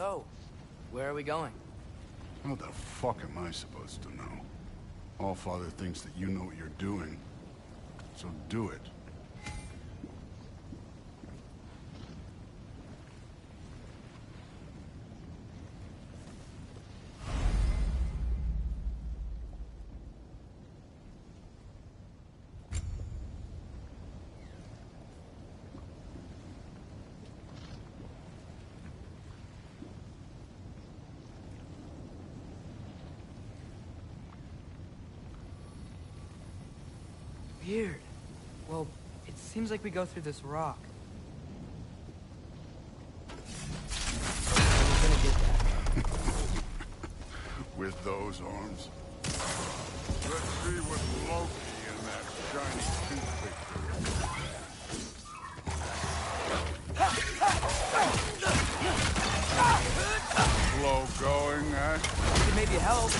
So, where are we going? How the fuck am I supposed to know? Allfather thinks that you know what you're doing, so do it. Weird. Well, it seems like we go through this rock. We're gonna get that. With those arms? Let's see what Loki and that shiny toothpick do. Slow going, eh? We could maybe help.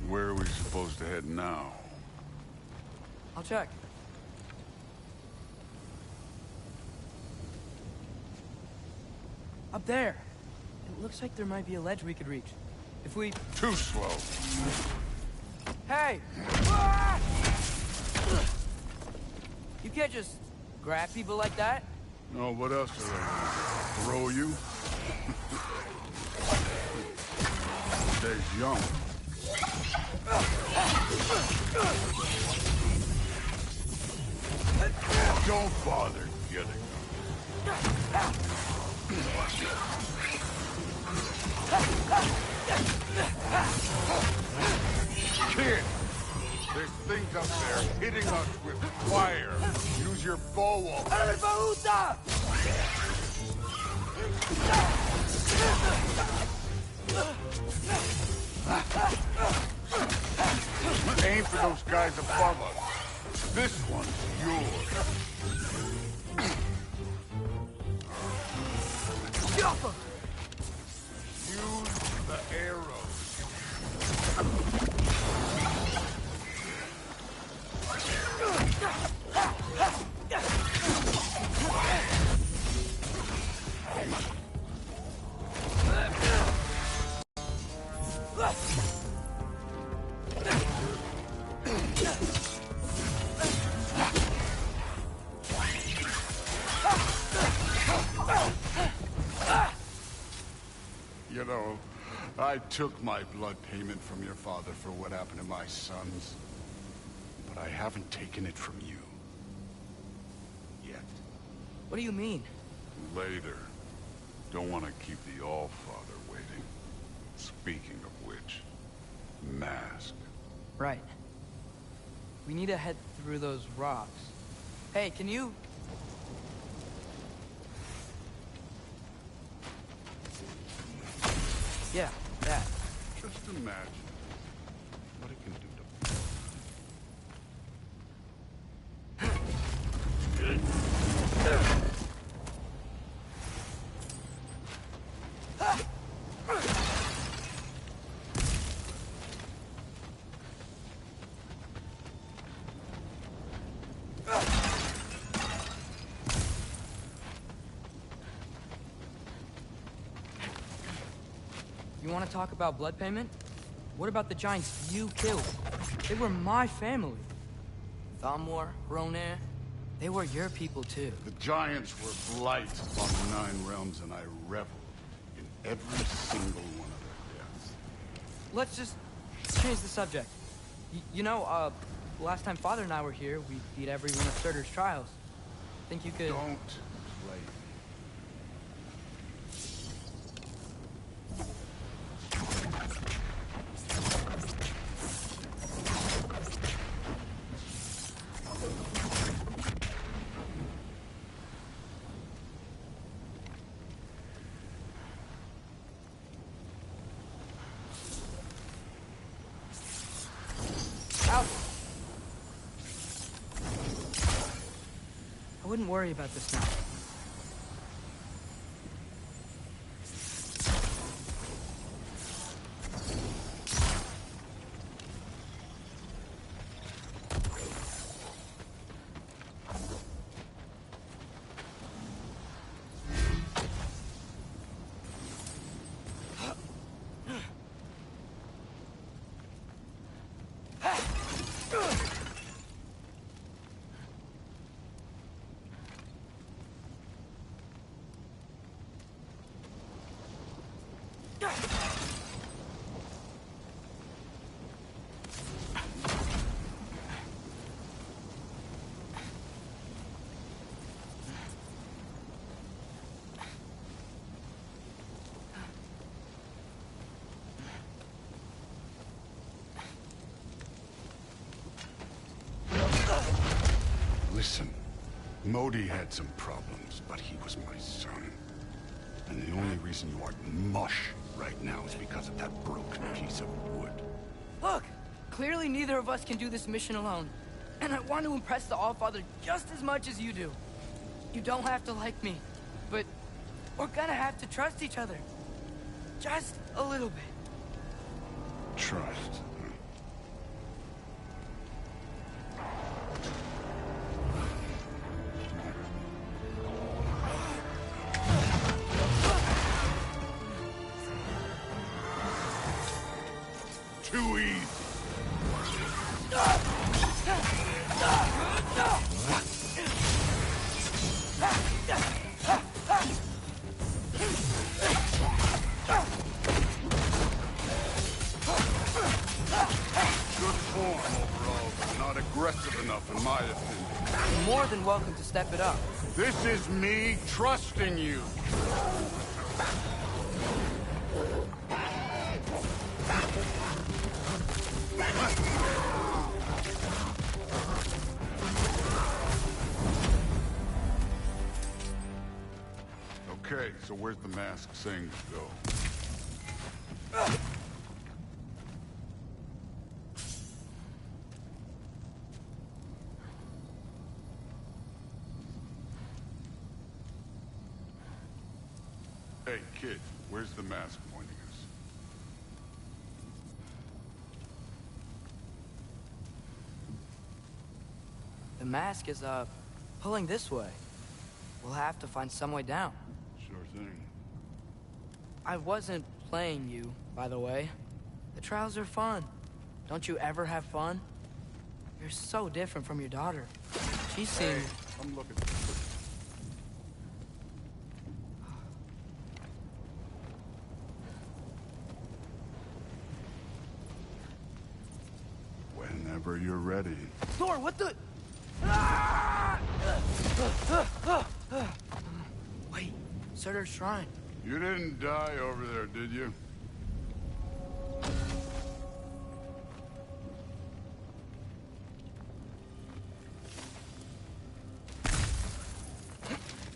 Where are we supposed to head now? I'll check. Up there. It looks like there might be a ledge we could reach. If we... Too slow. Hey! You can't just grab people like that. No, what else do they do? Throw you? Stays young. Don't bother getting them. Kid! There's things up there hitting us with fire. Use your bow. Aim for those guys above us. This one's yours. Use the arrows. You know, I took my blood payment from your father for what happened to my sons. But I haven't taken it from you. Yet. What do you mean? Later. Don't want to keep the Allfather waiting. Speaking of which, mask. Right. We need to head through those rocks. Hey, can you... Yeah, that. Just imagine what it can do You want to talk about blood payment? What about the giants you killed? They were my family. Thamor, Ronair, they were your people too. The giants were blight upon the 9 realms, and I reveled in every single one of their deaths. Let's just change the subject. You know, last time Father and I were here, we beat every one of Surtur's trials. Think you could... Don't play. wouldn't worry about this now. Listen, Modi had some problems, but he was my son. And the only reason you aren't mush right now is because of that broken piece of wood. Look! Clearly neither of us can do this mission alone. And I want to impress the Allfather just as much as you do. You don't have to like me, but we're gonna have to trust each other. Just a little bit. Trust. Too easy. Good form overall, but not aggressive enough in my opinion. You're more than welcome to step it up. This is me trusting you. Okay, so where's the mask saying to go? Hey, kid, where's the mask pointing us? The mask is, pulling this way. We'll have to find some way down. Sure thing. I wasn't playing you, by the way. The trials are fun. Don't you ever have fun? You're so different from your daughter. She seemed... Hey, I'm looking. Whenever you're ready. Thor, what the... Wait, Surtur's shrine. You didn't die over there, did you?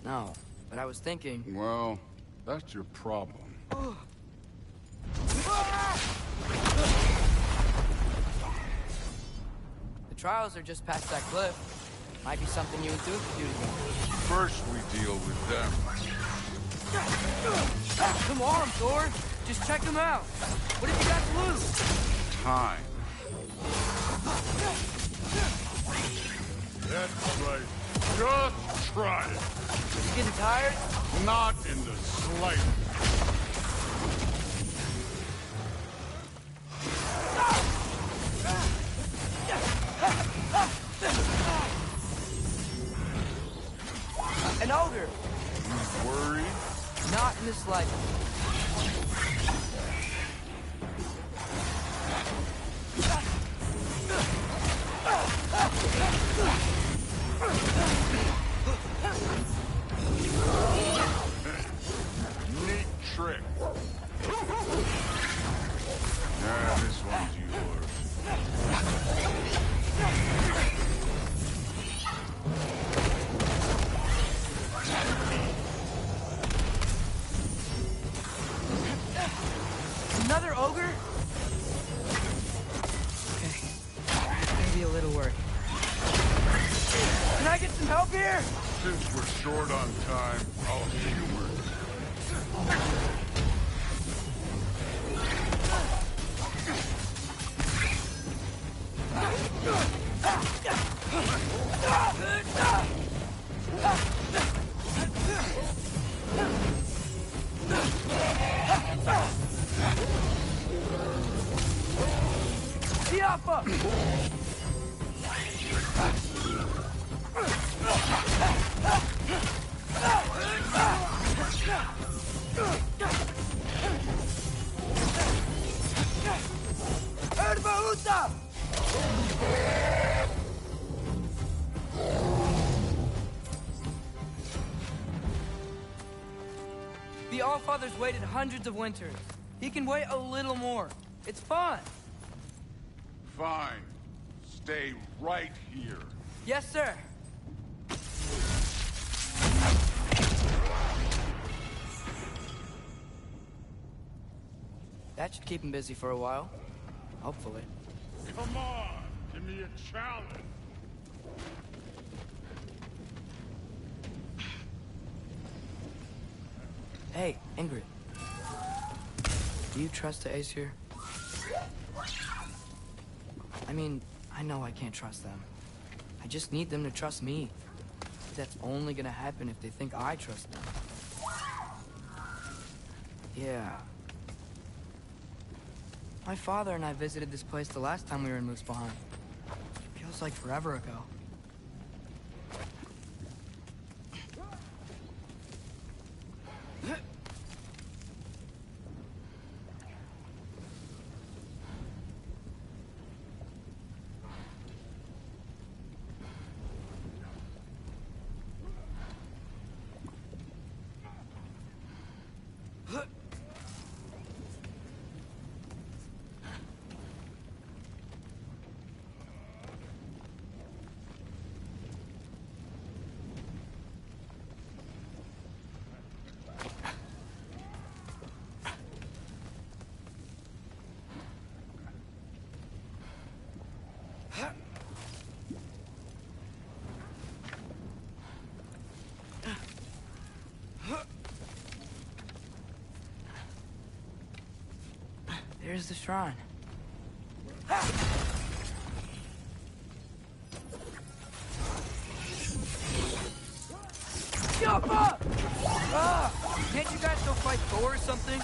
No, but I was thinking... Well, that's your problem. The trials are just past that cliff. Might be something you and Duke could do together. First, we deal with them. Come on, Thor! Just check them out! What have you got to lose? Time. That's right. Just try it. You getting tired? Not in the slightest. An ogre! You worried? Not in the slightest. Neat trick. Yeah, this one's yours. Another ogre? Okay. Maybe a little work. Can I get some help here? Since we're short on time, I'll humor you. The Allfather's waited hundreds of winters. He can wait a little more. It's fun. Fine. Stay right here. Yes, sir. That should keep him busy for a while. Hopefully. Come on, give me a challenge. Hey, Ingrid. Do you trust the Aesir? I mean, I know I can't trust them. I just need them to trust me. That's only gonna happen if they think I trust them. Yeah. My father and I visited this place the last time we were in Muspelheim. Feels like forever ago. There's the shrine. Jump up! Can't you guys go fight Thor or something?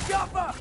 Jump up!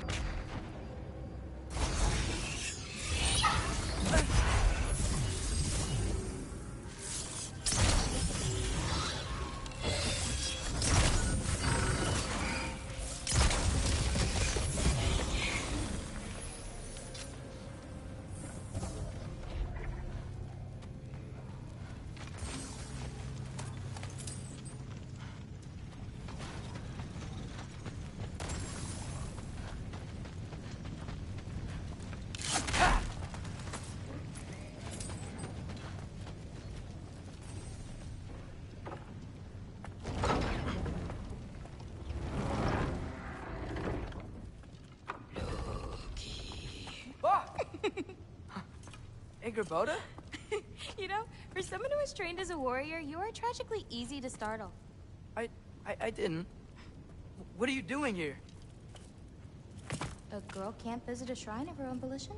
Boda? You know, for someone who is trained as a warrior, you are tragically easy to startle. I didn't. What are you doing here? A girl can't visit a shrine of her own volition?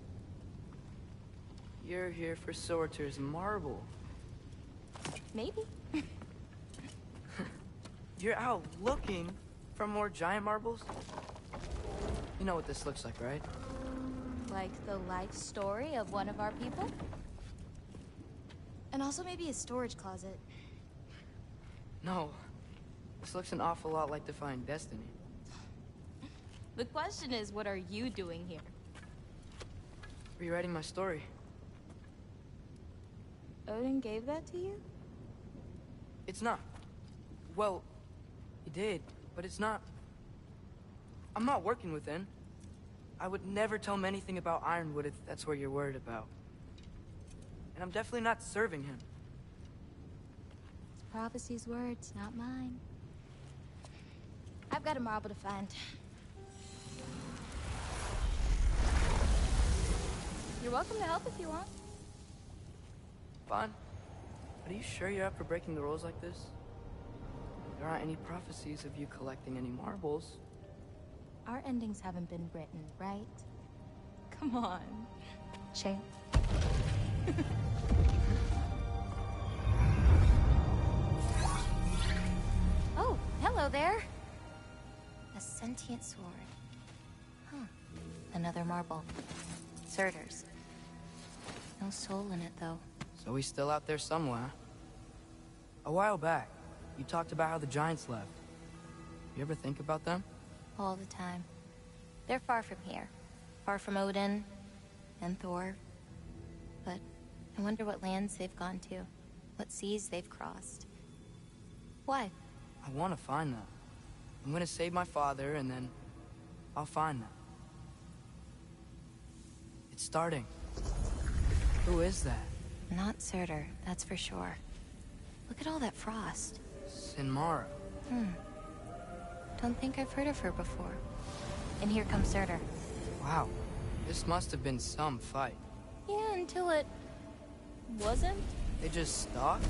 You're here for Sorter's marble. Maybe. You're out looking for more giant marbles? You know what this looks like, right? Like the life story of one of our people? And also maybe a storage closet. No. This looks an awful lot like Defying Destiny. The question is, what are you doing here? Rewriting my story. Odin gave that to you? It's not. Well, he did, but it's not. I'm not working with him. I would never tell him anything about Ironwood if that's what you're worried about. And I'm definitely not serving him. It's prophecy's words, not mine. I've got a marble to find. You're welcome to help if you want. Fine. But are you sure you're up for breaking the rules like this? There aren't any prophecies of you collecting any marbles. Our endings haven't been written, right? Come on, champ. Oh, hello there. A sentient sword. Huh. Another marble. Surtur's. No soul in it, though. So he's still out there somewhere. A while back, you talked about how the giants left. You ever think about them? All the time. They're far from here. Far from Odin and Thor. But I wonder what lands they've gone to. What seas they've crossed. Why? I want to find them. I'm gonna save my father, and then I'll find them. It's starting. Who is that? Not Surtur, that's for sure. Look at all that frost. Sinmara. Don't think I've heard of her before. And here comes Surtur. Wow. This must have been some fight. Yeah, until it... wasn't? They just stopped?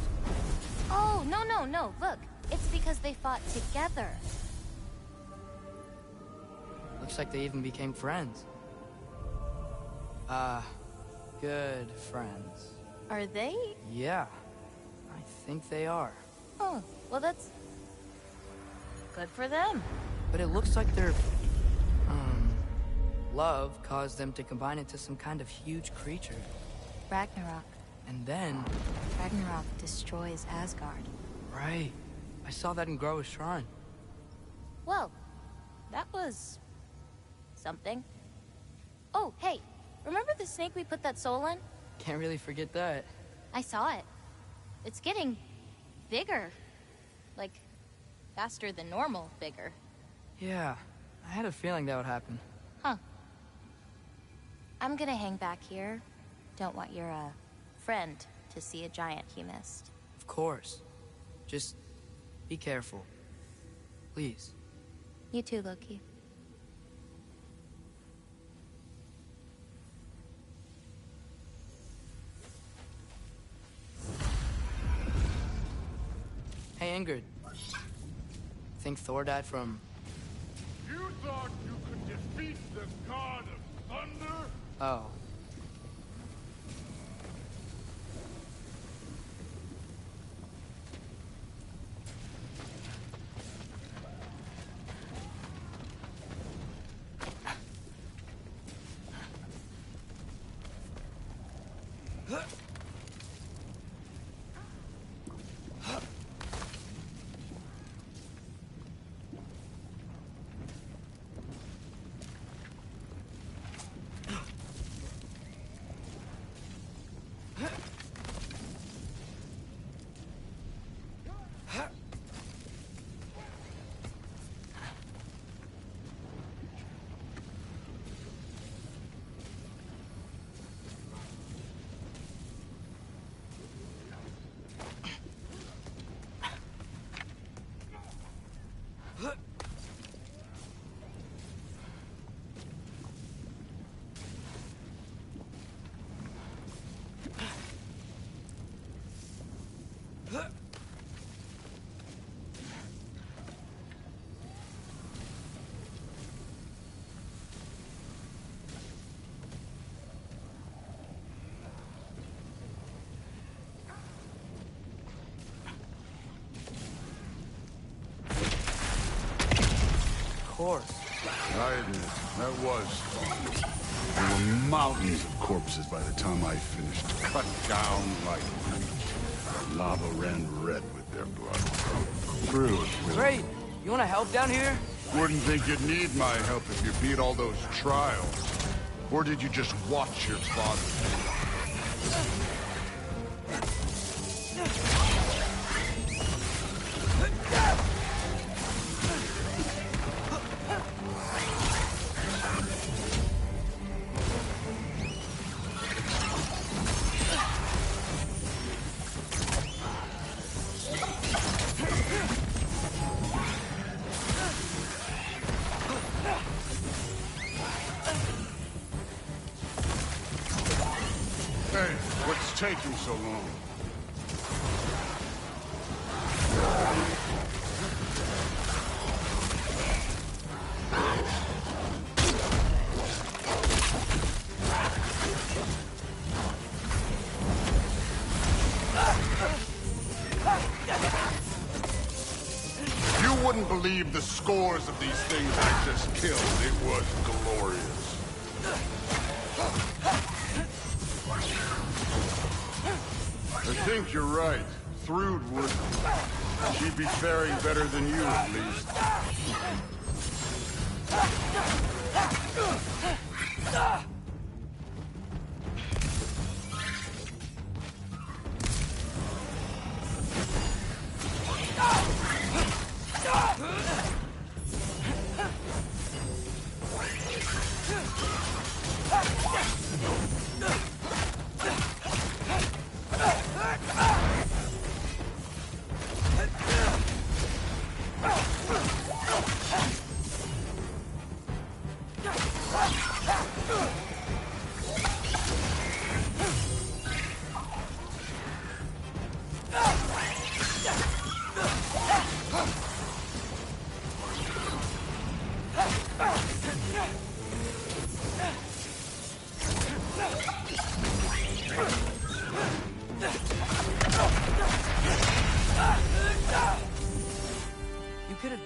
Oh, no. Look, it's because they fought together. Looks like they even became friends. Good friends. Are they? Yeah, I think they are. Oh, well that's... good for them. But it looks like their, love caused them to combine into some kind of huge creature. Ragnarok. And then... Ragnarok destroys Asgard. Right. I saw that in Groa's shrine. Well, that was... something. Oh, hey, remember the snake we put that soul in? Can't really forget that. I saw it. It's getting... bigger. Like, faster than normal bigger. Yeah, I had a feeling that would happen. Huh. I'm gonna hang back here. Don't want your, friend to see a giant he missed. Of course. Just be careful. Please. You too, Loki. Hey, Ingrid. Think Thor died from... You thought you could defeat the god of thunder? Oh. Course. I admit, that was fun. There were mountains of corpses by the time I finished. Cut down like wheat. Lava ran red with their blood. True. Great! You wanna help down here? Wouldn't think you'd need my help if you beat all those trials. Or did you just watch your father? Hey, what's taking so long? You wouldn't believe the scores of these things I just killed. It was glorious. I think you're right. Thrud would. She'd be faring better than you, at least.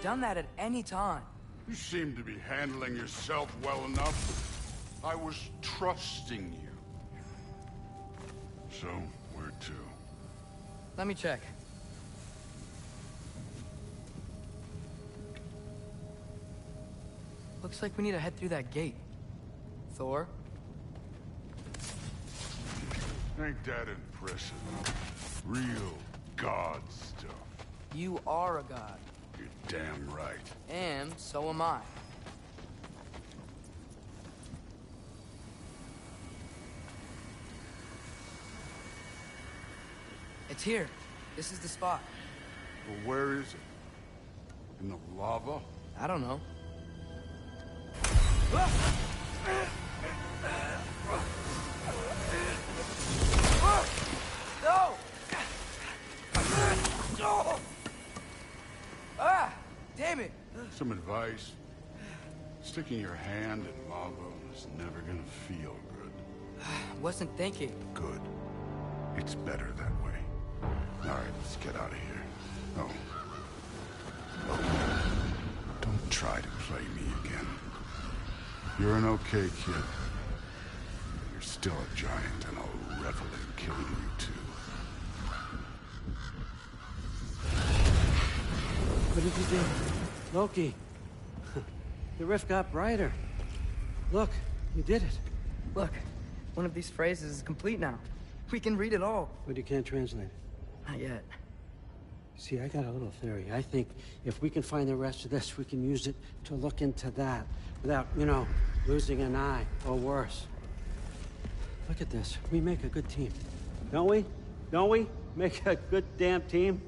Done that at any time. You seem to be handling yourself well enough. I was trusting you. So, where to? Let me check. Looks like we need to head through that gate. Thor? Ain't that impressive? Real god stuff. You are a god. You're damn right. And so am I. It's here. This is the spot. Well, where is it? In the lava? I don't know. No! Ah! Damn it! Some advice. Sticking your hand in lava is never gonna feel good. Wasn't thinking. Good. It's better that way. Alright, let's get out of here. Oh. Don't try to play me again. You're an okay kid. You're still a giant, and I'll revel in killing you too. What did you do? Loki. The rift got brighter. Look, you did it. Look, one of these phrases is complete now. We can read it all. But you can't translate it. Not yet. See, I got a little theory. I think if we can find the rest of this, we can use it to look into that without, you know, losing an eye or worse. Look at this. We make a good team. Don't we? Don't we? Make a good damn team?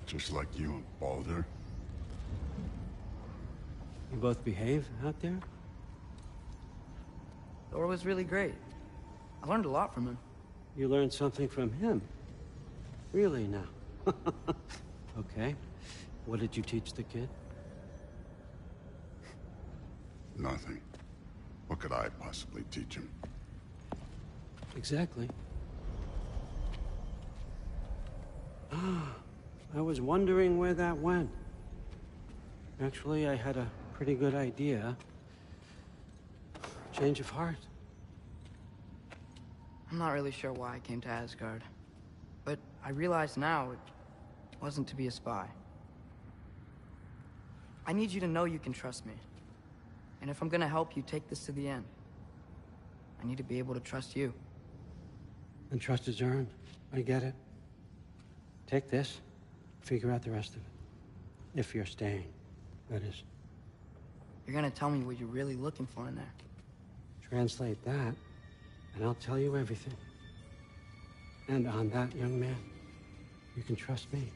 Just like you and Baldur. You both behave out there? Thor was really great. I learned a lot from him. You learned something from him? Really now? Okay. What did you teach the kid? Nothing. What could I possibly teach him? Exactly. I was wondering where that went. Actually, I had a pretty good idea. Change of heart. I'm not really sure why I came to Asgard. But I realize now it wasn't to be a spy. I need you to know you can trust me. And if I'm gonna help you take this to the end, I need to be able to trust you. And trust is earned. I get it. Take this, figure out the rest of it. If you're staying, that is. You're gonna tell me what you're really looking for in there. Translate that, and I'll tell you everything. And on that, young man, you can trust me.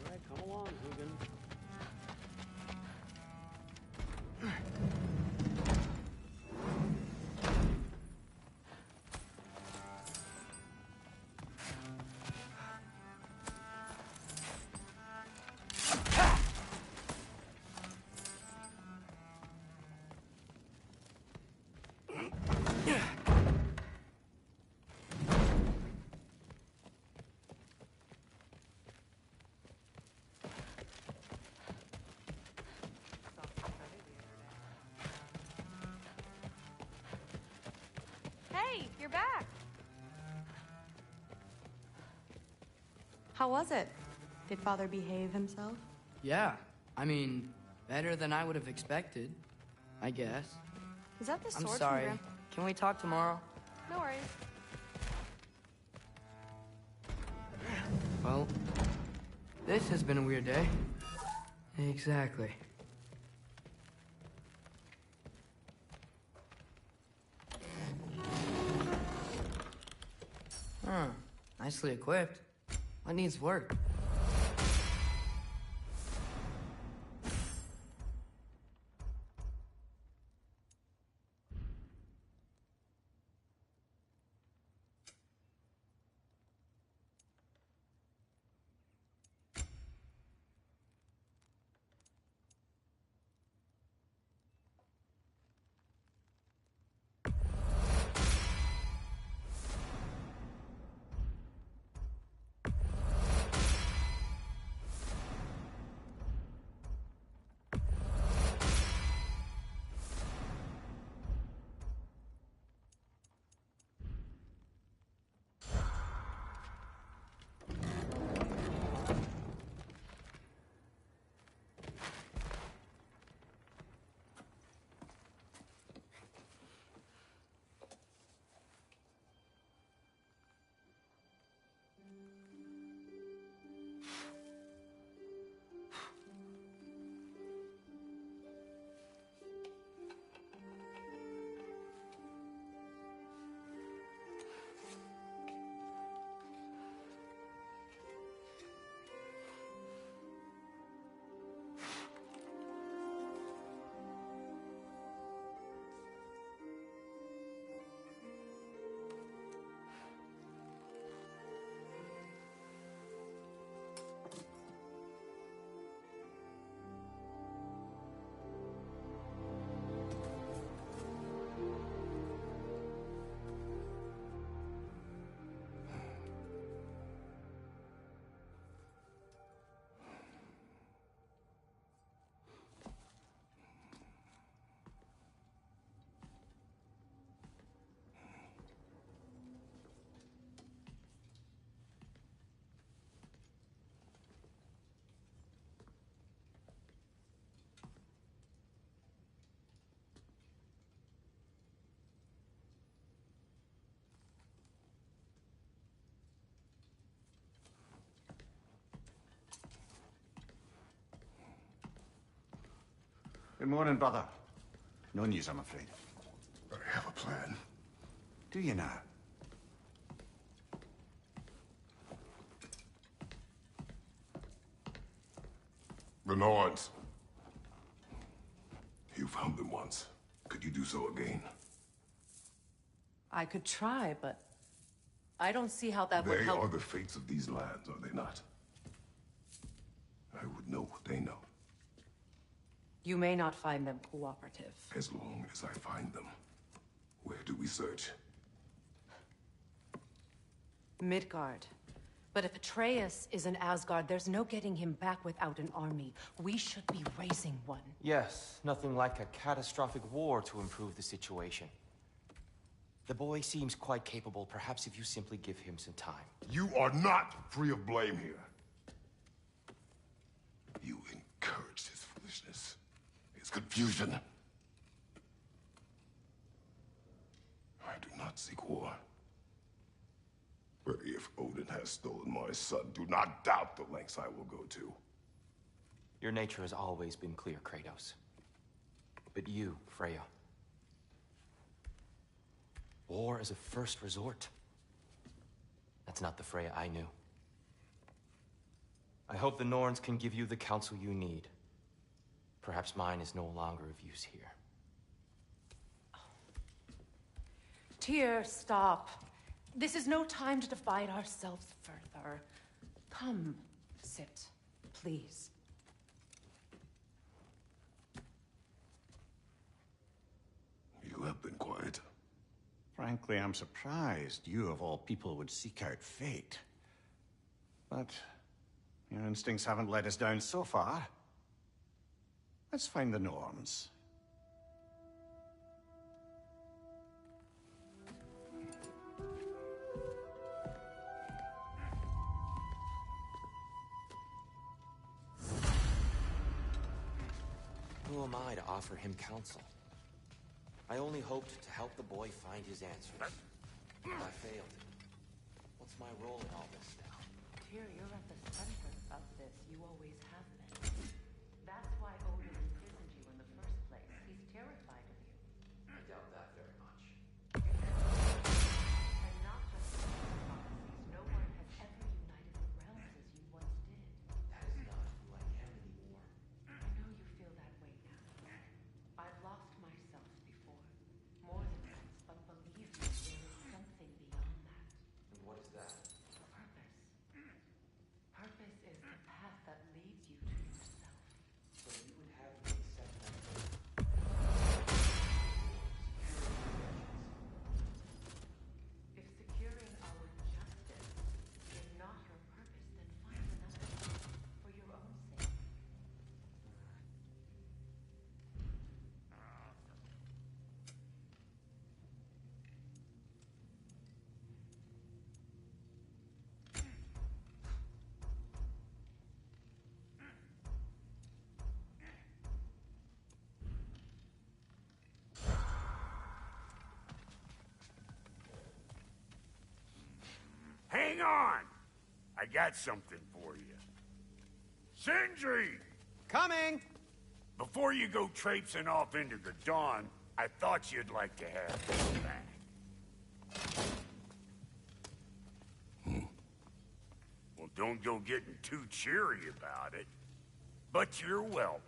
right, come along, Hugin. Hey, you're back. How was it? Did Father behave himself? Yeah, I mean, better than I would have expected, I guess. Is that the sword I'm from sorry. Grand- Can we talk tomorrow? No worries. Well, this has been a weird day. Exactly. Huh. Nicely equipped. What needs work? Good morning, brother. No news, I'm afraid. I have a plan. Do you now? The Norns. You found them once. Could you do so again? I could try, but I don't see how that would They help. are the fates of these lands, are they not? I would know what they know. You may not find them cooperative. As long as I find them. Where do we search? Midgard. But if Atreus is in Asgard, there's no getting him back without an army. We should be raising one. Yes, nothing like a catastrophic war to improve the situation. The boy seems quite capable. Perhaps if you simply give him some time. You are not free of blame here. You encouraged his foolishness, his confusion. I do not seek war. But if If Odin has stolen my son, do not doubt the lengths I will go to. Your nature has always been clear, Kratos. But you, Freya. War as a first resort. That's not the Freya I knew. I hope the Norns can give you the counsel you need. Perhaps mine is no longer of use here. Tyr, stop. This is no time to divide ourselves further. Come, sit, please. You have been quiet. Frankly, I'm surprised you of all people would seek out fate. But your instincts haven't let us down so far. Let's find the Norns. Who am I to offer him counsel? I only hoped to help the boy find his answers. But I failed. What's my role in all this now? Tyr, you're at the center of this. You always have been. That's why Odin imprisoned you in the first place. He's terrified of you. I doubt that very much. And not just in these prophecies. No one has ever united the realms as you once did. That is not who I am anymore. I know you feel that way now. I've lost myself before. More than once, but believe me, there is something beyond that. And what is that? Purpose. Purpose is the path that leads you to yourself. So you would have me accept my fate. If securing our justice is not your purpose, then find another path for your own sake. Hang on! I got something for you. Sindri! Coming! Before you go traipsing off into the dawn, I thought you'd like to have this back. Well, don't go getting too cheery about it. But you're welcome.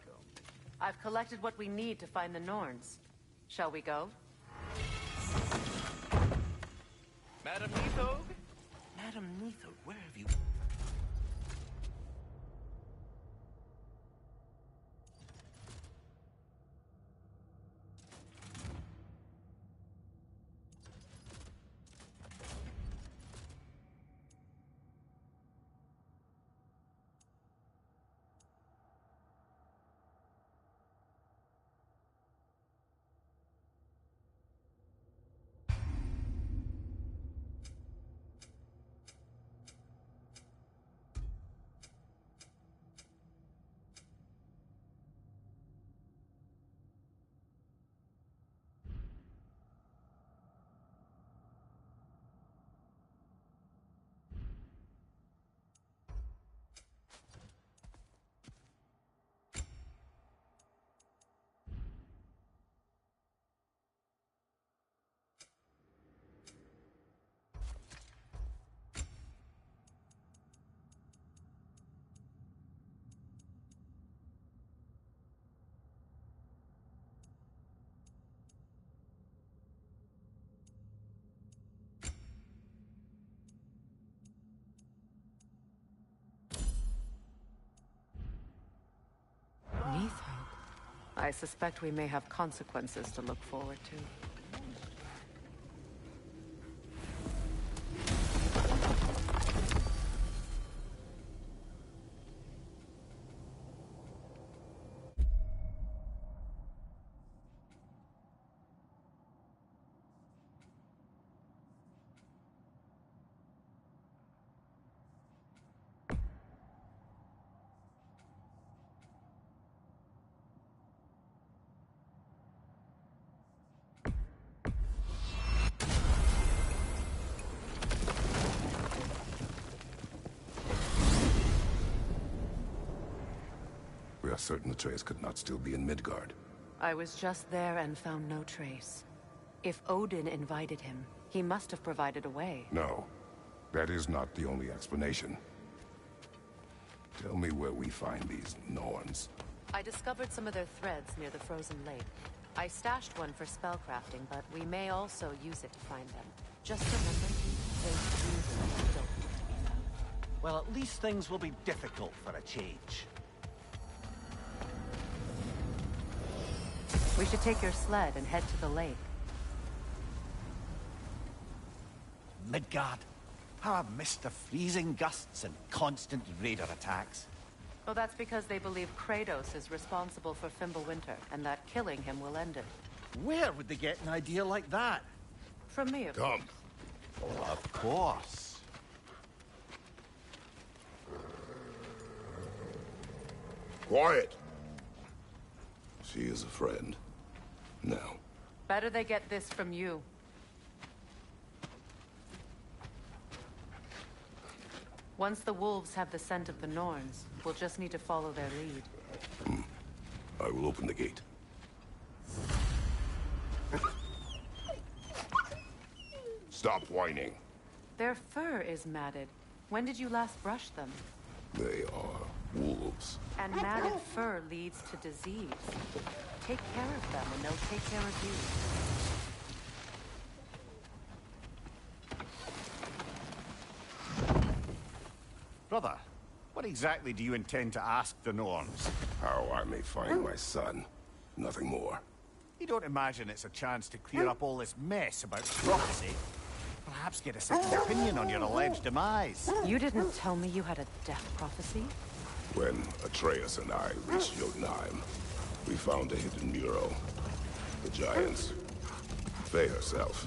I've collected what we need to find the Norns. Shall we go? Madam Neathog? Madam Neathog, where have you... Neathog. I suspect we may have consequences to look forward to. are certain Atreus could not still be in Midgard. I was just there and found no trace. If Odin invited him, he must have provided a way. No, that is not the only explanation. Tell me where we find these Norns. I discovered some of their threads near the frozen lake. I stashed one for spellcrafting, but we may also use it to find them. Just remember, they usually don't want to be found. Well, at least things will be difficult for a change. We should take your sled and head to the lake. Midgard. How I've missed the freezing gusts and constant raider attacks. Well, that's because they believe Kratos is responsible for Fimbulwinter, and that killing him will end it. Where would they get an idea like that? From me, of Come. Of course. Quiet! She is a friend. Now. Better they get this from you. Once the wolves have the scent of the Norns, we'll just need to follow their lead. I will open the gate. Stop whining. Their fur is matted. When did you last brush them? They are wolves. And matted fur leads to disease. Take care of them and they'll take care of you. Brother, what exactly do you intend to ask the Norns? How I may find my son. Nothing more. You don't imagine it's a chance to clear up all this mess about prophecy? Perhaps get a second opinion on your alleged demise. You didn't tell me you had a death prophecy? When Atreus and I reached Jotunheim, we found a hidden mural. The giants, Faye herself,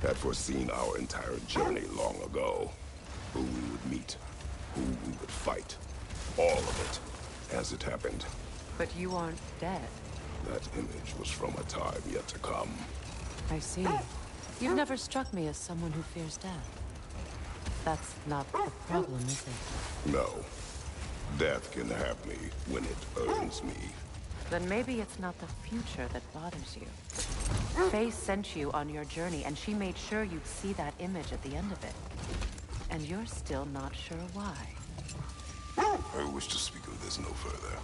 had foreseen our entire journey long ago. Who we would meet, who we would fight. All of it, as it happened. But you aren't dead. That image was from a time yet to come. I see. You've never struck me as someone who fears death. That's not the problem, is it? No. Death can have me when it earns me. Then maybe it's not the future that bothers you. Faye sent you on your journey, and she made sure you'd see that image at the end of it. And you're still not sure why. I wish to speak of this no further.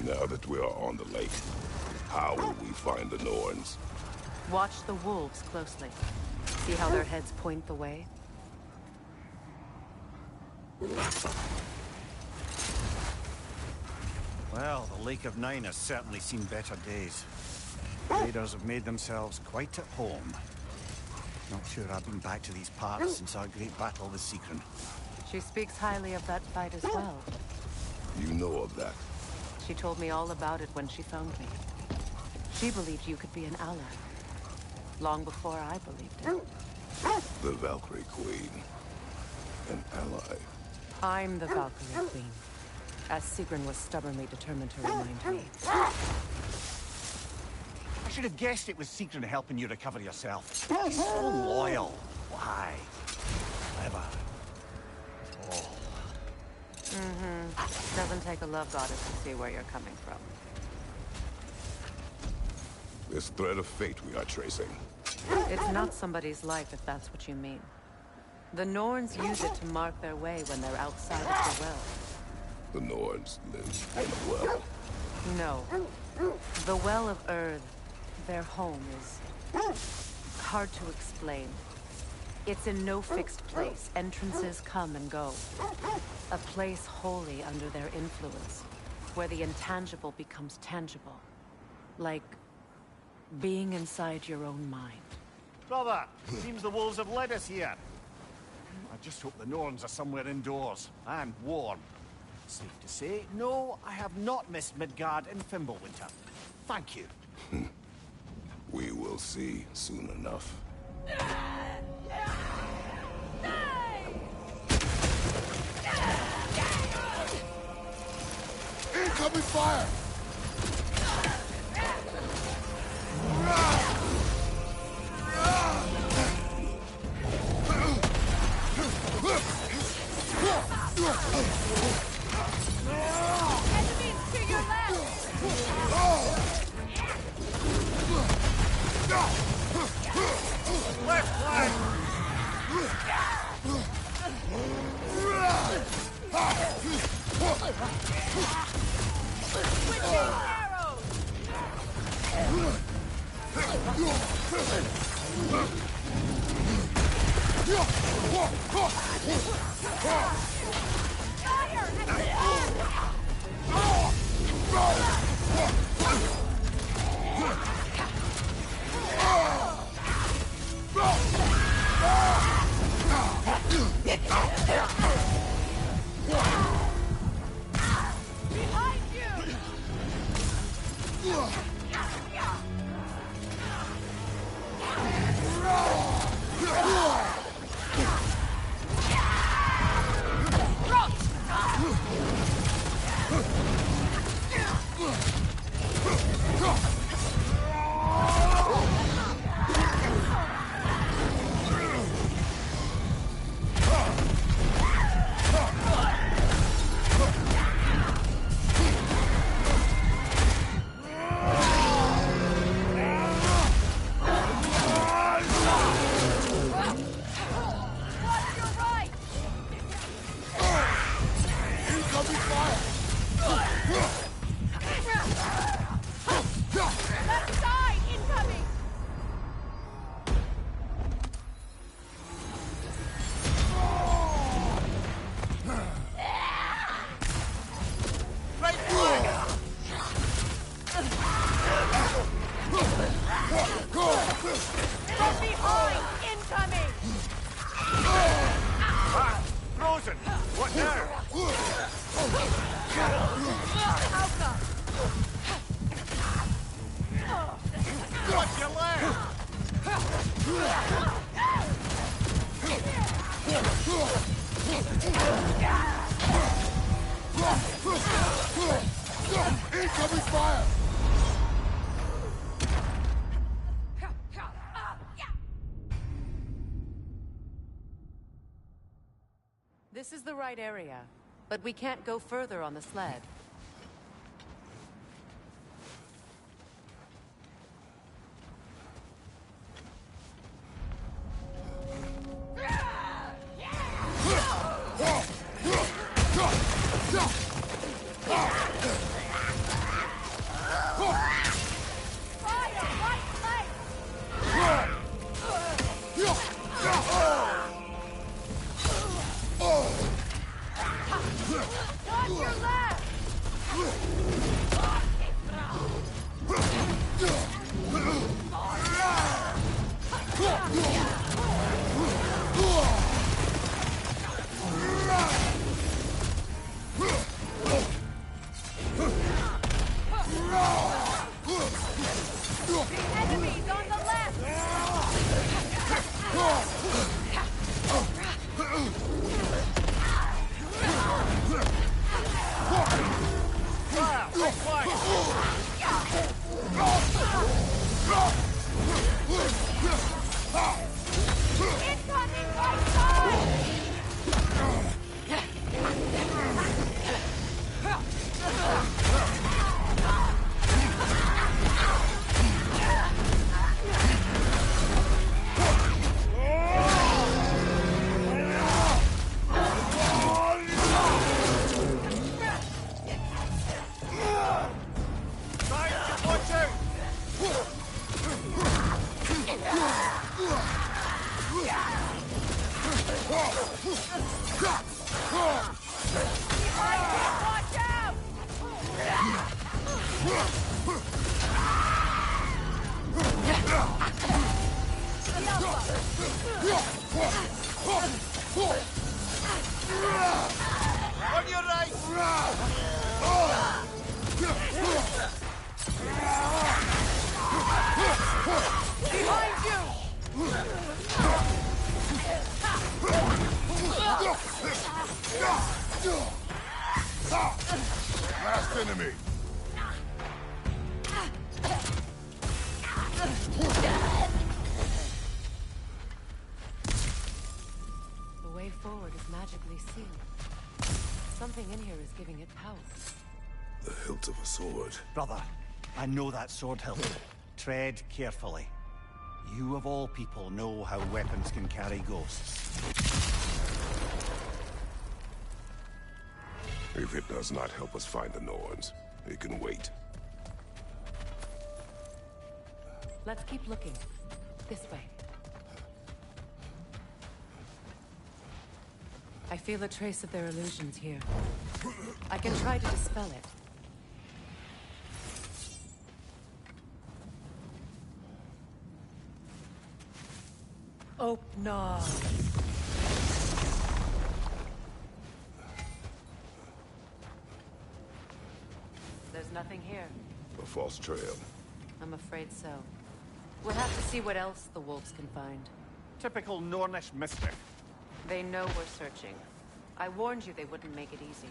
Now that we are on the lake, how will we find the Norns? Watch the wolves closely. See how their heads point the way? Well, the Lake of Nine has certainly seen better days. Raiders have made themselves quite at home. Not sure I've been back to these parts since our great battle with Seekron. She speaks highly of that fight as well. You know of that? She told me all about it when she found me. She believed you could be an ally. Long before I believed it. The Valkyrie Queen. An ally. I'm the Valkyrie Queen. As Sigrun was stubbornly determined to remind me. I should have guessed it was Seekron helping you recover yourself. He's so loyal. Why? Clever. Oh. Doesn't take a love goddess to see where you're coming from. This thread of fate we are tracing. It's not somebody's life, if that's what you mean. The Norns use it to mark their way when they're outside of the well. The Norns live in a well. No. The Well of Earth, their home, is hard to explain. It's in no fixed place. Entrances come and go. A place wholly under their influence, where the intangible becomes tangible. Like being inside your own mind. Brother, seems the wolves have led us here. I just hope the Norns are somewhere indoors, and warm. Safe to say, no, I have not missed Midgard in Fimbulwinter. Thank you. We will see soon enough. Incoming fire! This is the right area, but we can't go further on the sled. Last enemy. The way forward is magically sealed. Something in here is giving it power. The hilt of a sword. Brother, I know that sword hilt. Tread carefully. You of all people know how weapons can carry ghosts. If it does not help us find the Norns, it can wait. Let's keep looking. This way. I feel a trace of their illusions here. I can try to dispel it. Oh, no. There's nothing here. A false trail. I'm afraid so. We'll have to see what else the wolves can find. Typical Nornish mischief. They know we're searching. I warned you they wouldn't make it easy.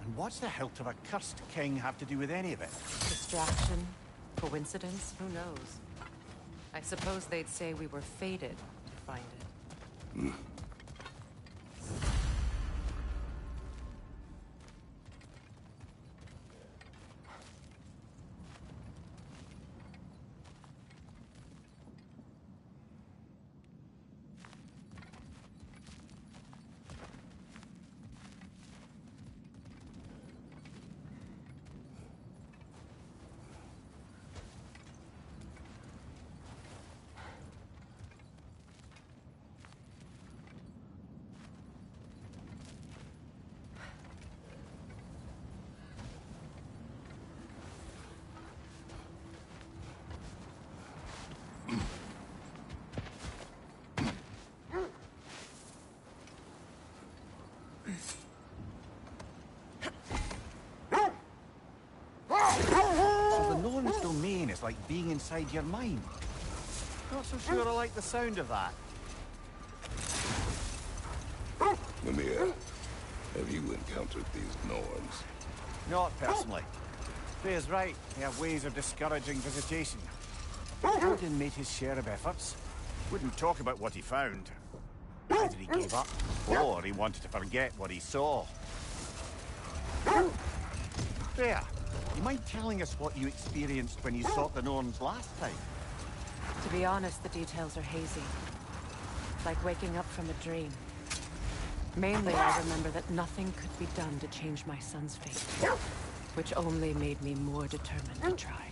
And what's the hilt of a cursed king have to do with any of it? Distraction? Coincidence? Who knows? I suppose they'd say we were fated to find it. So the Norn's domain is like being inside your mind. Not so sure I like the sound of that. Mimir, have you encountered these Norns? Not personally. Freya's right. They have ways of discouraging visitation. Odin made his share of efforts. Wouldn't talk about what he found. Either he gave up, or he wanted to forget what he saw. Freya, you mind telling us what you experienced when you sought the Norns last time? To be honest, the details are hazy. Like waking up from a dream. Mainly, I remember that nothing could be done to change my son's fate. Which only made me more determined to try.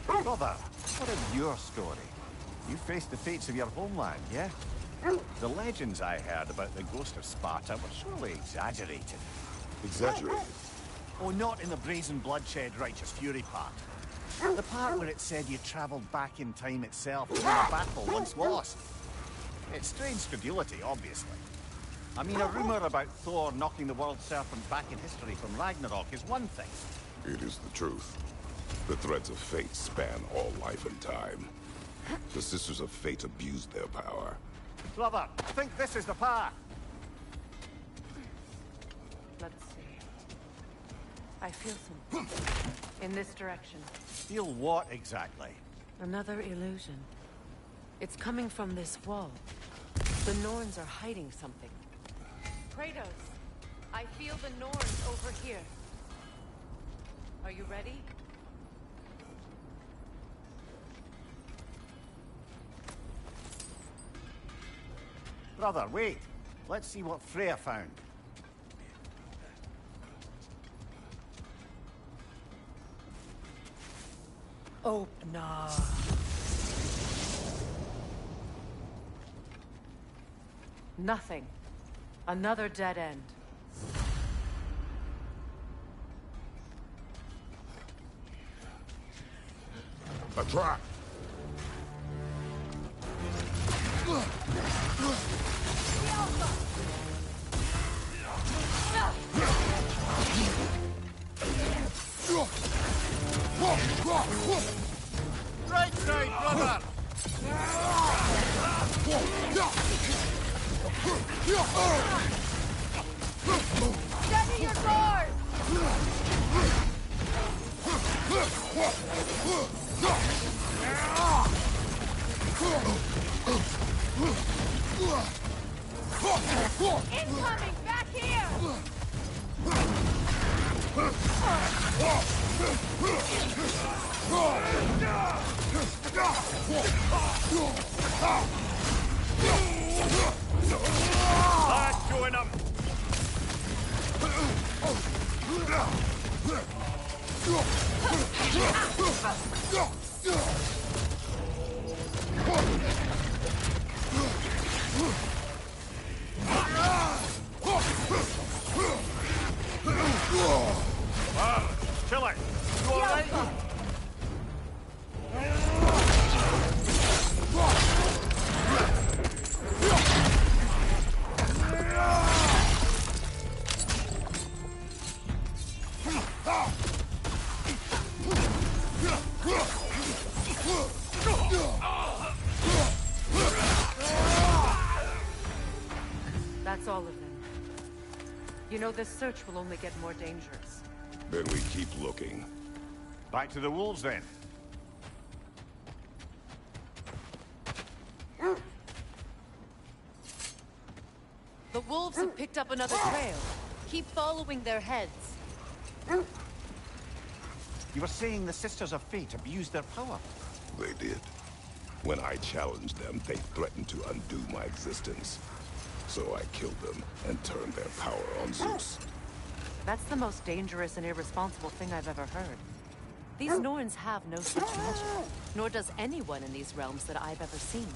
Brother, what of your story? You faced the fates of your homeland, yeah? The legends I heard about the ghost of Sparta were surely exaggerated. Exaggerated? Oh, not in the brazen bloodshed righteous fury part. The part where it said you traveled back in time itself to win a battle once lost. It's strange credulity, obviously. I mean, a rumor about Thor knocking the world serpent back in history from Ragnarok is one thing. It is the truth. The threads of fate span all life and time. The Sisters of Fate abused their power. Brother, I think this is the path. Let's see. I feel something. In this direction. Feel what exactly? Another illusion. It's coming from this wall. The Norns are hiding something. Kratos, I feel the Norns over here. Are you ready? Brother, wait. Let's see what Freya found. Oh, no. Nothing. Another dead end. A trap! Right side, brother! Steady your guard! Chill out. You all right? That's all of them. You know, this search will only get more dangerous. Then we keep looking. Back to the wolves, then. The wolves have picked up another trail. Keep following their heads. You were saying the Sisters of Fate abused their power. They did. When I challenged them, they threatened to undo my existence. So I killed them and turned their power on Zeus. That's the most dangerous and irresponsible thing I've ever heard. These Norns have no such magic, nor does anyone in these realms that I've ever seen.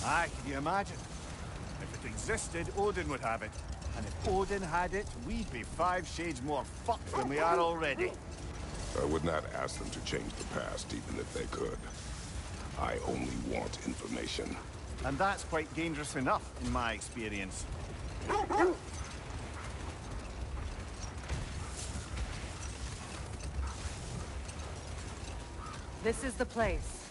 Aye, can you imagine? If it existed, Odin would have it. And if Odin had it, we'd be 5 shades more fucked than we are already. I would not ask them to change the past, even if they could. I only want information. And that's quite dangerous enough, in my experience. This is the place.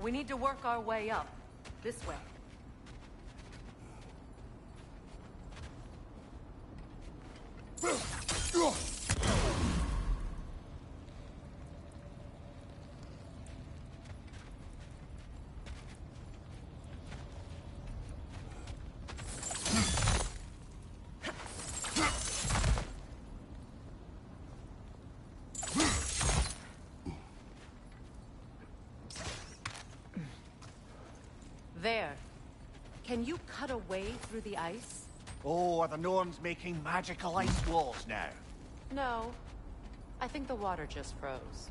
We need to work our way up. This way. There. Can you cut a way through the ice? Oh, are the Norns making magical ice walls now? No. I think the water just froze.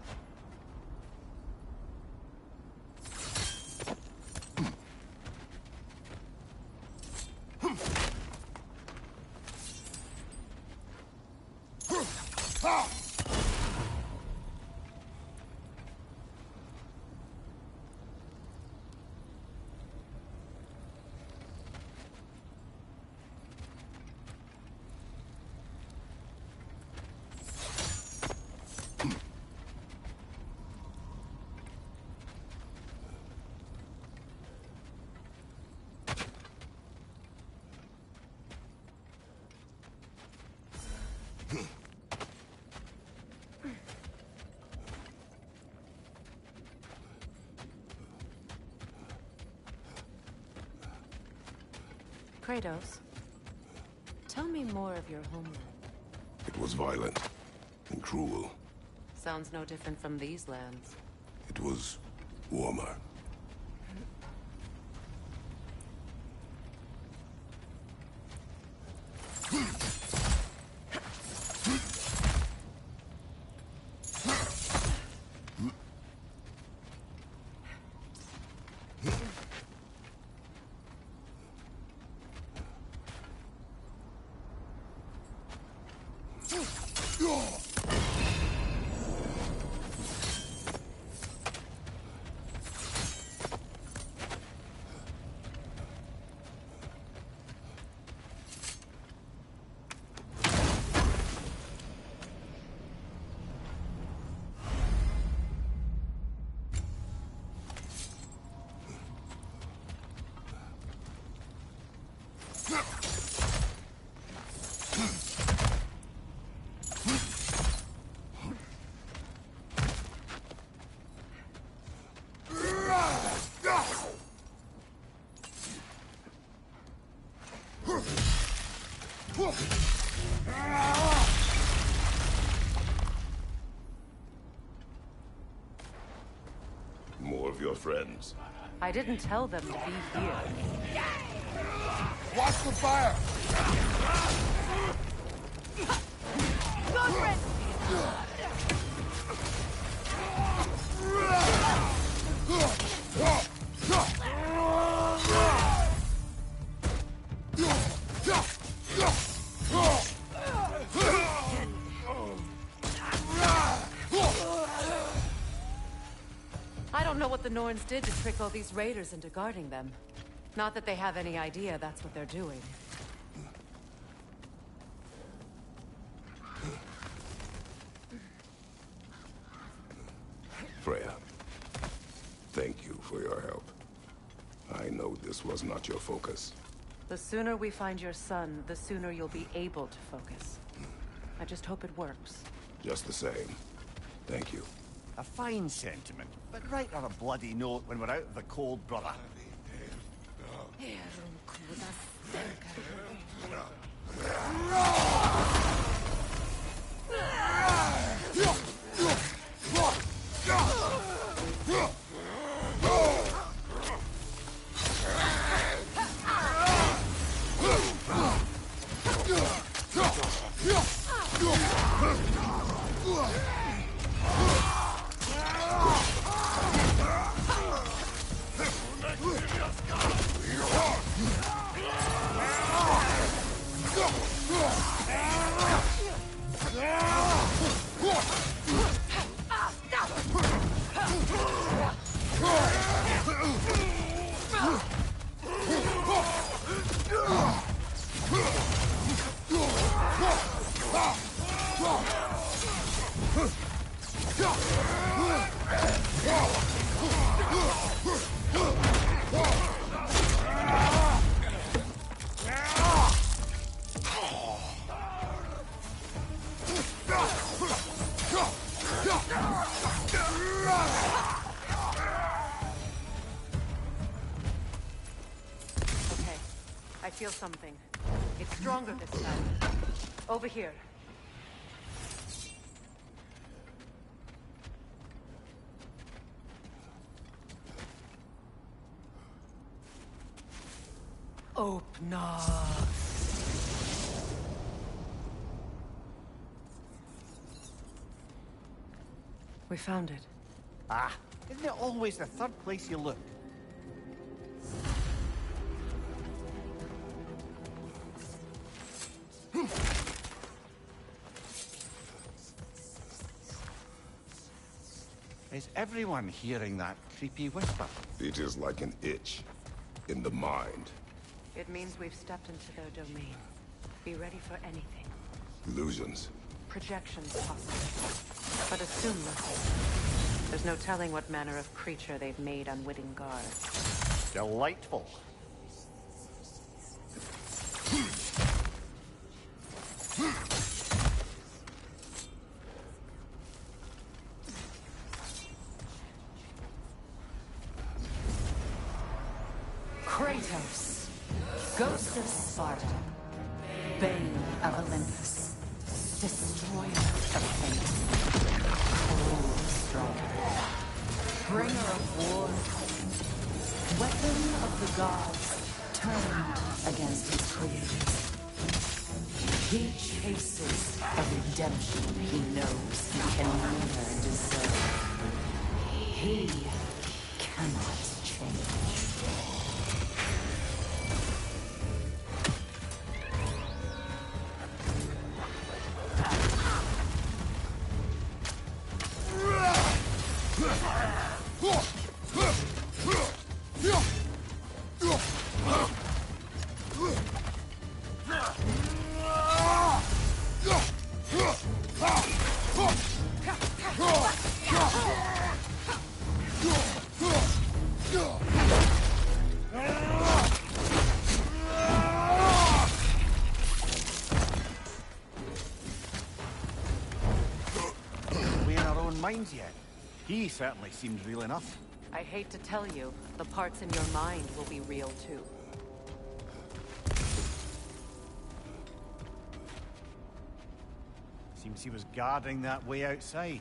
Kratos, tell me more of your homeland. It was violent and cruel. Sounds no different from these lands. It was warmer. More of your friends. I didn't tell them to be here. Watch the fire! Go for it! I don't know what the Norns did to trick all these raiders into guarding them. Not that they have any idea that's what they're doing. Freya, thank you for your help. I know this was not your focus. The sooner we find your son, the sooner you'll be able to focus. I just hope it works. Just the same. Thank you. A fine sentiment, but write on a bloody note when we're out of the cold, brother. I feel something. It's stronger this time. Over here. Open up. We found it. Ah, isn't it always the third place you look? Is everyone hearing that creepy whisper? It is like an itch in the mind. It means we've stepped into their domain. Be ready for anything. Illusions. Projections possible. But assume nothing. There's no telling what manner of creature they've made unwitting guard. Delightful. Kratos, Ghost of Sparta, Bane of Olympus, Destroyer of Fate, Cold Striker, Bringer of War, Weapon of the Gods, turned against his creators. He chases a redemption he knows he can never deserve. He cannot change. Minds yet. He certainly seems real enough. I hate to tell you, the parts in your mind will be real too. Seems he was guarding that way outside.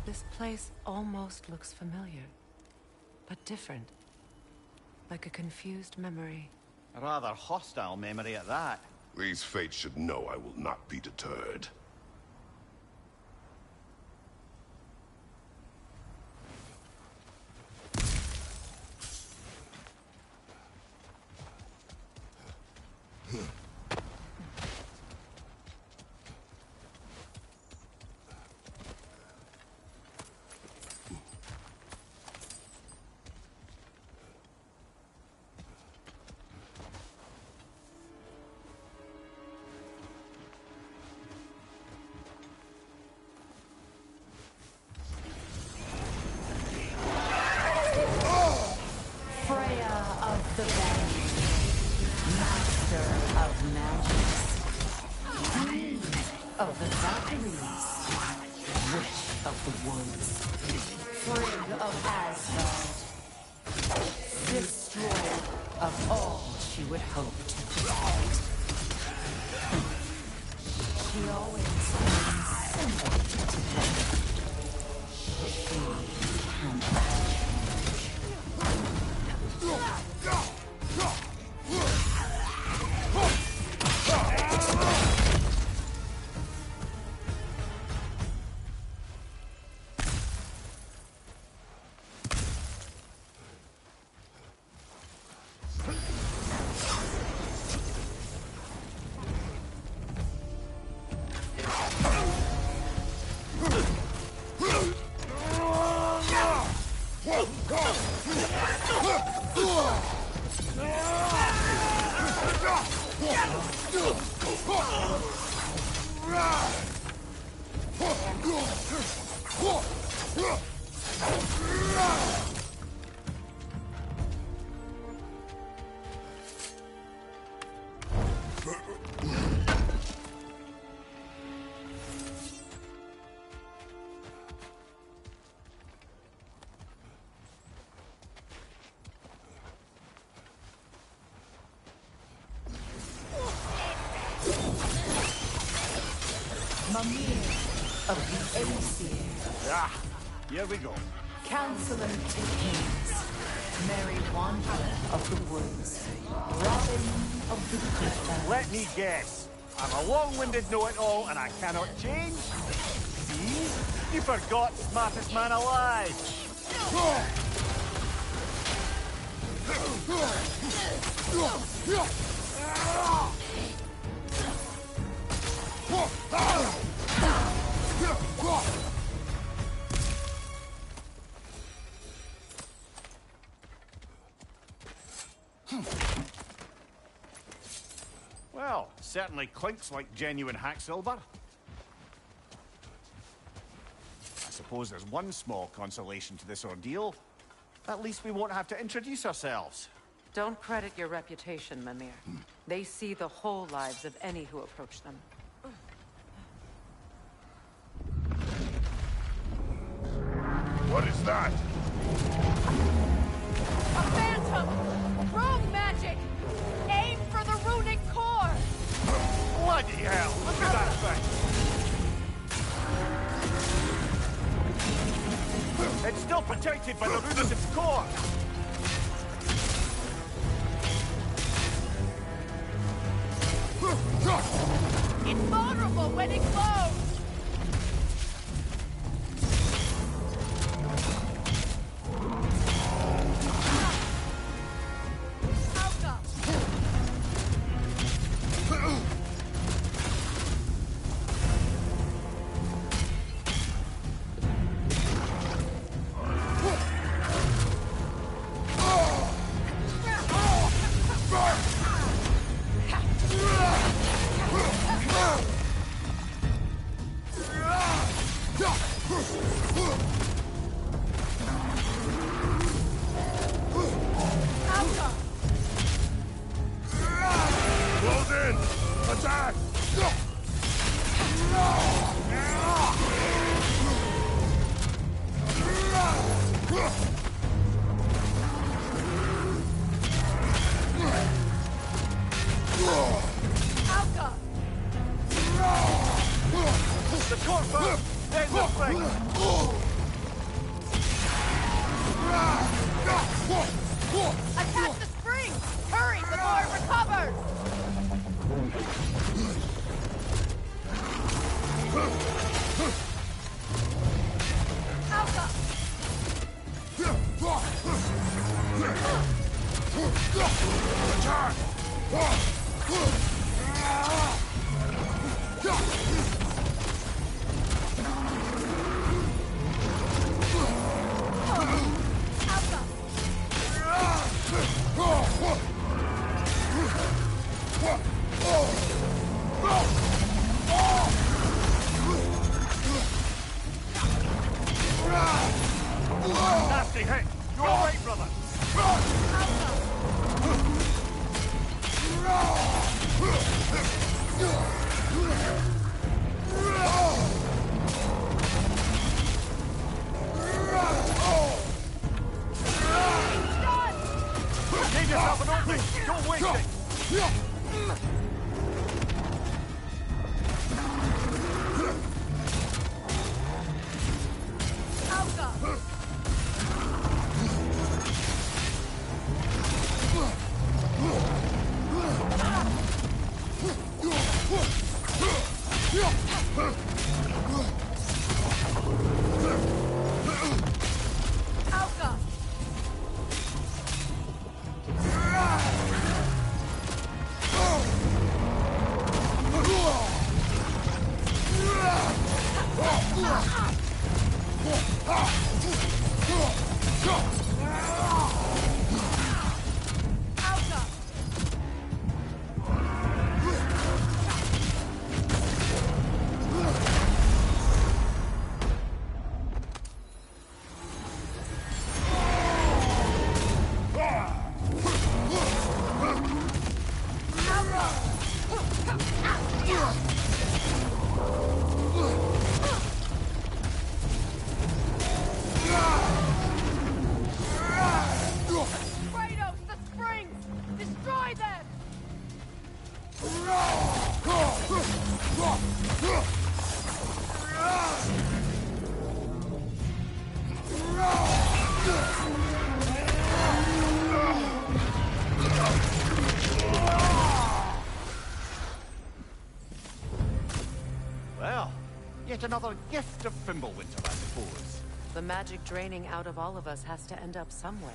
This place almost looks familiar, but different. Like a confused memory. A rather hostile memory at that. These fates should know I will not be deterred. Freya of the Band, master of magics, queen of the Valkyries, witch of the woods, Frigg of Asgard, destroyer of all she would hope to protect. She always seems simple to them. She can Mimir of the Aesir. Ah, here we go. Counselor to Kings, Merry Wanderer of the Woods, Robin of the Good. Let me guess. I'm a long-winded know-it-all and I cannot change? See? You forgot smartest man alive. Well, certainly clinks like genuine hack silver. I suppose there's one small consolation to this ordeal. At least we won't have to introduce ourselves. Don't credit your reputation, Mimir. They see the whole lives of any who approach them. What is that? A phantom! Rogue magic! Aim for the runic core! Bloody hell! Look at that thing! It's still protected by the rune at its core! It's vulnerable when it glows! Close in! Attack! Alka! The corpse! There's the thing! Attack the spring! Hurry before it recovers! Alka! Nasty hit! You're all right, brother! Give yourself an opening! Don't waste it! Alka! Alka! Alka! Kratos, the springs! Destroy them! Well, yet another gift of Fimbulwinter, I suppose. The magic draining out of all of us has to end up somewhere.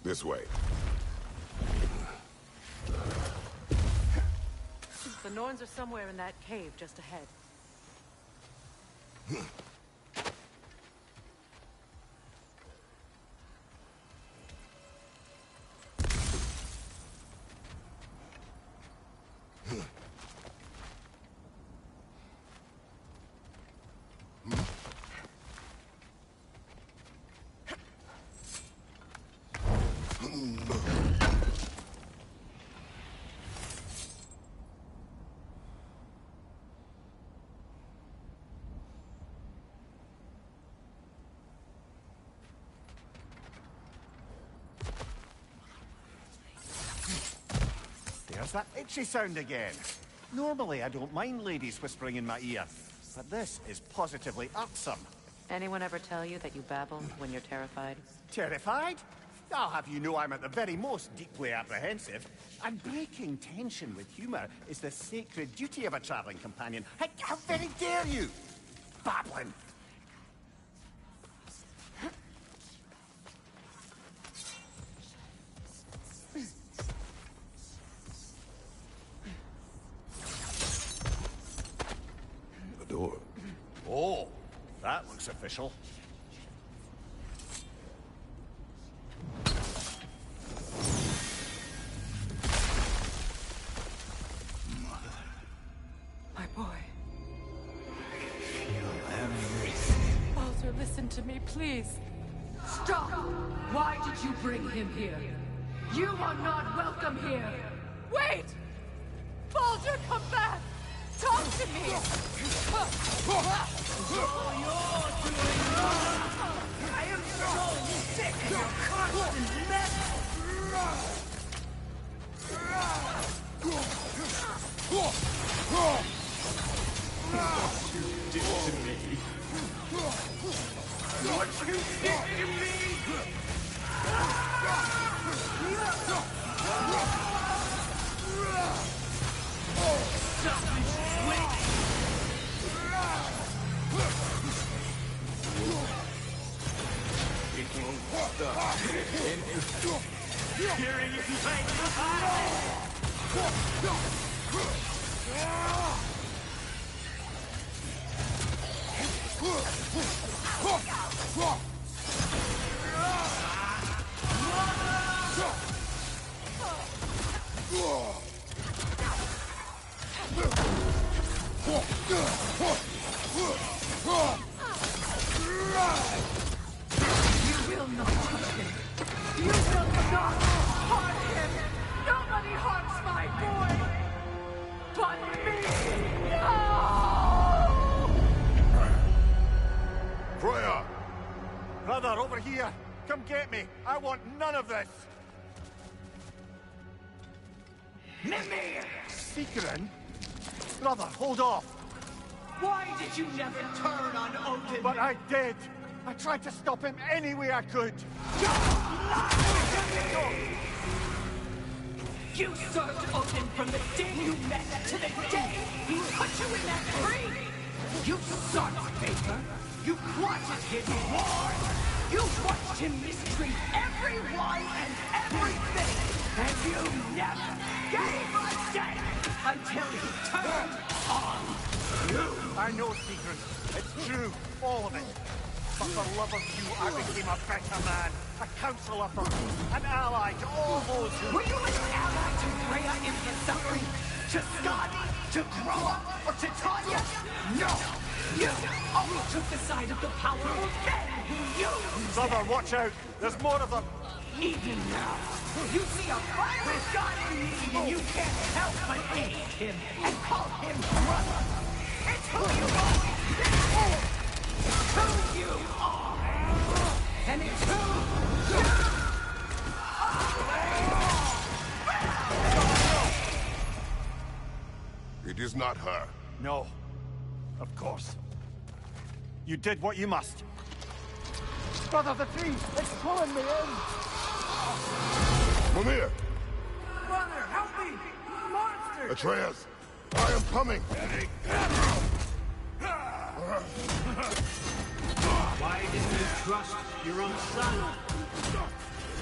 This way. The Norns are somewhere in that cave just ahead. There's that itchy sound again. Normally, I don't mind ladies whispering in my ear, but this is positively irksome. Anyone ever tell you that you babble when you're terrified? Terrified? I'll have you know I'm at the very most deeply apprehensive. And breaking tension with humor is the sacred duty of a traveling companion. How very dare you! Babbling! The door. Oh, that looks official. My boy. Feel everything. Baldur, listen to me, please. Stop! Why did you bring him here? You are not welcome here! Wait! Baldur, come back! Talk to me! I am so sick of your constant mess! What you did to me! It won't stop. Hearing you fight You will not touch him! You will not harm him! Nobody harms my boy! But me! No! Freya! Brother, over here! Come get me! I want none of this! Mimir! Secret? Brother, hold off! Why did you never turn on Odin? But I did! I tried to stop him any way I could! You served Odin from the day you met to the day he put you in that tree! You sought favor! You plotted his war! You watched him mistreat everyone and everything! And you never gave a damn until he turned on you! I know, Secret. It's true. All of it. But for love of you, I became a better man. A counselor for peace. An ally to all those who... Were you an ally to Freya in her suffering? To Skadi? To Groa? Or to Tanya? No! You always took the side of the powerful men who used Brother, watch out! There's more of them! Even now, you see a fiery god in me and you can't help but hate him and call him brother. It's who you always been. Who you are. And it's who you are. It is not her. No. Of course. You did what you must. Brother, the tree! It's pulling me in! Mimir! Brother, help me! Monster! Atreus! I am coming! Why didn't you trust your own son?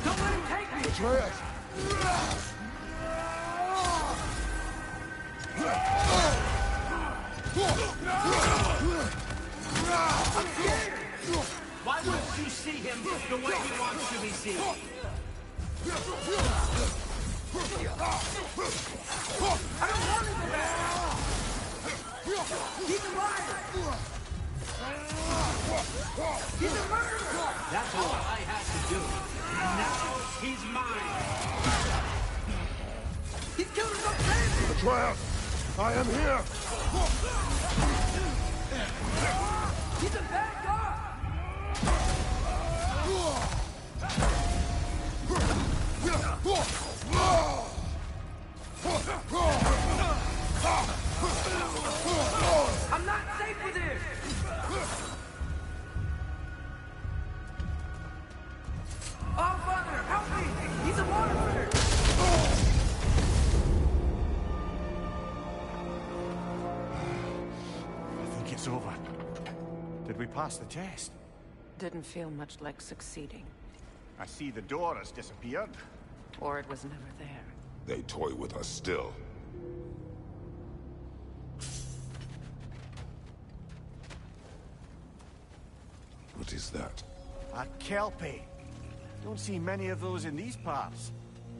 Don't let him take me! Atreus! I'm scared! Why wouldn't you see him the way he wants to be seen? I don't want to go back! He's a liar! He's a murderer! That's all I had to do. And now he's mine. He's killed his own family! Atreus! I am here! He's a bad guy! I'm not safe with him! Oh, Father, help Did we pass the test? Didn't feel much like succeeding. I see the door has disappeared. Or it was never there. They toy with us still. What is that? A Kelpie. Don't see many of those in these parts.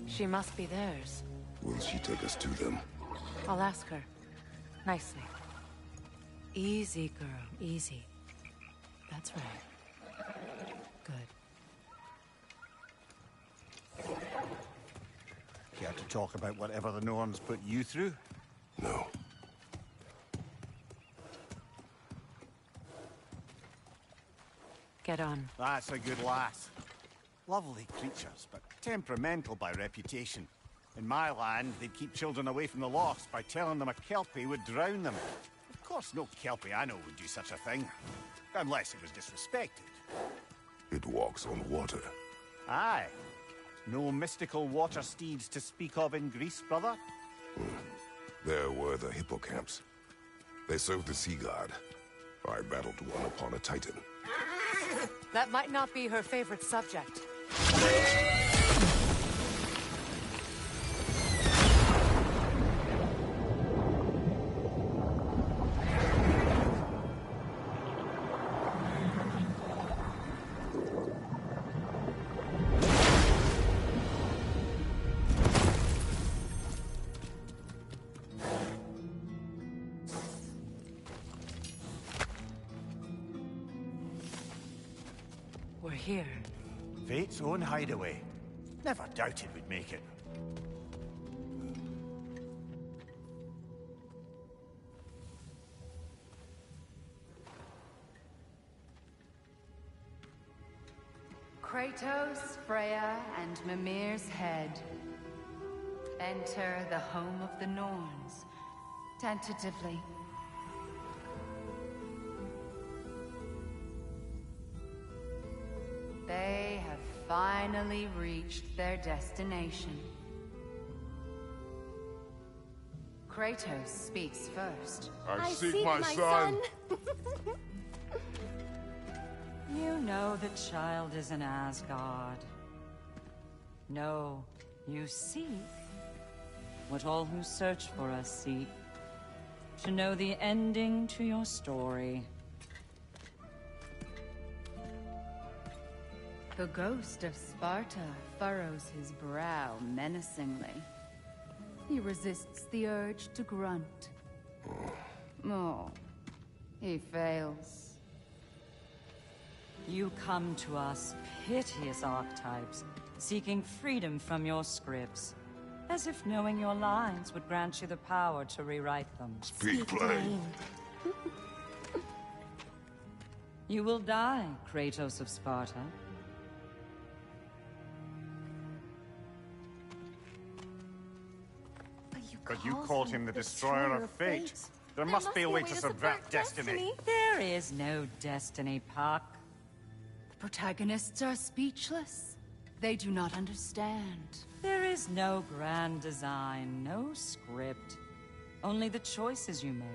She must be theirs. Will she take us to them? I'll ask her. Nicely. Easy, girl. Easy. That's right. Good. Care to talk about whatever the Norns put you through? No. Get on. That's a good lass. Lovely creatures, but temperamental by reputation. In my land, they'd keep children away from the lochs by telling them a Kelpie would drown them. Of course, no Kelpie I know would do such a thing. Unless it was disrespected. It walks on water. Aye. No mystical water steeds to speak of in Greece, brother? There were the hippocamps. They served the sea god. I battled one upon a titan. That might not be her favorite subject. We're here. Fate's own hideaway. Never doubted we'd make it. Kratos, Freya, and Mimir's head. Enter the home of the Norns, tentatively. They have finally reached their destination. Kratos speaks first. I seek my son. You know the child is in Asgard. No, you seek what all who search for us seek. To know the ending to your story. The ghost of Sparta furrows his brow menacingly. He resists the urge to grunt. Oh, he fails. You come to us, piteous archetypes, seeking freedom from your scripts. As if knowing your lines would grant you the power to rewrite them. Speak plain. You will die, Kratos of Sparta. But you called him the Destroyer of Fate. There must be a way to subvert destiny. There is no destiny, Puck. The protagonists are speechless. They do not understand. There is no grand design, no script. Only the choices you make.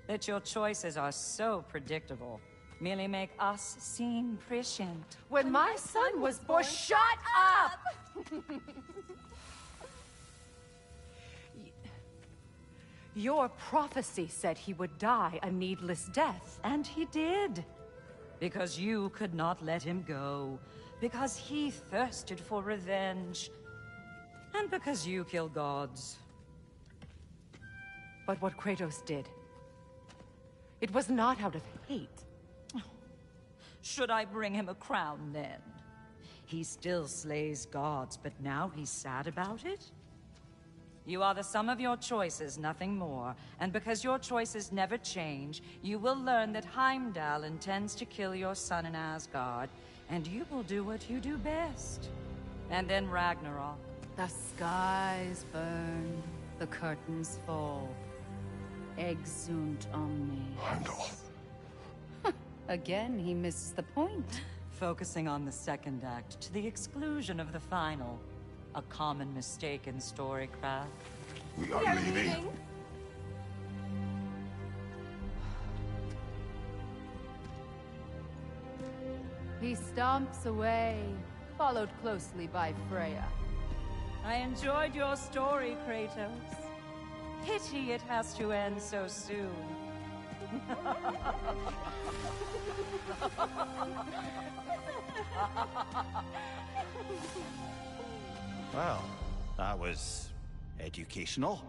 That your choices are so predictable merely make us seem prescient. When my son was born, Shut up! Your prophecy said he would die a needless death. And he did. Because you could not let him go. Because he thirsted for revenge. And because you kill gods. But what Kratos did, it was not out of hate. Should I bring him a crown then? He still slays gods, but now he's sad about it? You are the sum of your choices, nothing more. And because your choices never change, you will learn that Heimdall intends to kill your son in Asgard, and you will do what you do best. And then Ragnarok. The skies burn, the curtains fall. Exunt omnes. Heimdall. Again, he misses the point. Focusing on the second act to the exclusion of the final. A common mistake in storycraft. We are leaving. He stomps away, followed closely by Freya. I enjoyed your story, Kratos. Pity it has to end so soon. Well, that was educational.